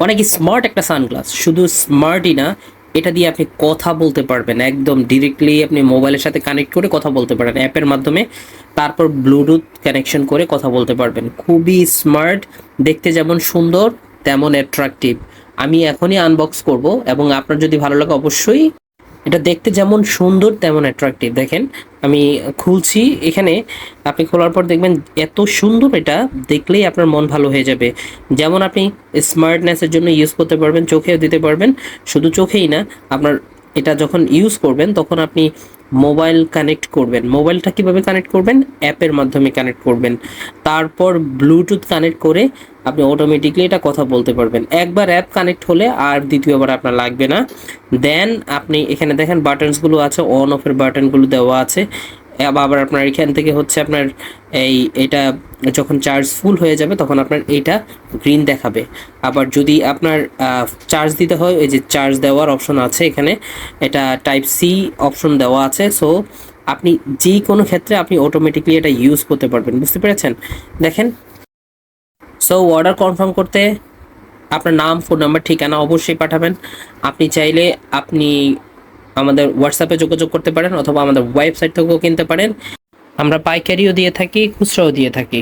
অনেক স্মার্ট একটা সানগ্লাস, শুধু স্মার্টই না, এটা দিয়ে আপনি কথা বলতে পারবেন, একদম ডিরেক্টলি আপনি মোবাইলের সাথে কানেক্ট করে কথা বলতে পারেন অ্যাপের মাধ্যমে, তারপর ব্লুটুথ কানেকশন করে কথা বলতে পারবেন। খুবই স্মার্ট, দেখতে যেমন সুন্দর তেমন অ্যাট্রাকটিভ। আমি এখনই আনবক্স করব এবং আপনার যদি ভালো লাগে অবশ্যই। এটা দেখতে যেমন সুন্দর তেমন অ্যাট্রাকটিভ, দেখেন আমি খুলছি এখানে। আপনি খোলার পর দেখবেন এত সুন্দর, এটা দেখলেই আপনার মন ভালো হয়ে যাবে। যেমন আপনি স্মার্টনেসের জন্য ইউজ করতে পারবেন, চোখেও দিতে পারবেন। শুধু চোখেই না, আপনার এটা যখন ইউজ করবেন তখন আপনি মোবাইল কানেক্ট করবেন। মোবাইলটা কিভাবে কানেক্ট করবেন? অ্যাপের মাধ্যমে কানেক্ট করবেন, তারপর ব্লুটুথ কানেক্ট করে আপনি অটোমেটিকলি এটা কথা বলতে পারবেন। একবার অ্যাপ কানেক্ট হলে আর দ্বিতীয়বার আপনার লাগবে না। দেন আপনি এখানে দেখেন বাটনসগুলো আছে, অন অফের বাটনগুলো দেওয়া আছে। আবার আপনার এখান থেকে হচ্ছে আপনার এটা যখন চার্জ ফুল হয়ে যাবে তখন আপনার এইটা গ্রিন দেখাবে। আবার যদি আপনার চার্জ দিতে হয়, এই যে চার্জ দেওয়ার অপশন আছে এখানে, এটা টাইপ সি অপশন দেওয়া আছে। সো আপনি যে কোনো ক্ষেত্রে আপনি অটোমেটিকলি এটা ইউজ করতে পারবেন, বুঝতে পেরেছেন? দেখেন, সো অর্ডার কনফার্ম করতে আপনার নাম, ফোন নাম্বার, ঠিকানা অবশ্যই পাঠাবেন। আপনি চাইলে আপনি আমাদের হোয়াটসঅ্যাপে যোগাযোগ করতে পারেন অথবা আমাদের ওয়েবসাইট থেকেও কিনতে পারেন। আমরা পাইকারিও দিয়ে থাকি, খুচরাও দিয়ে থাকি।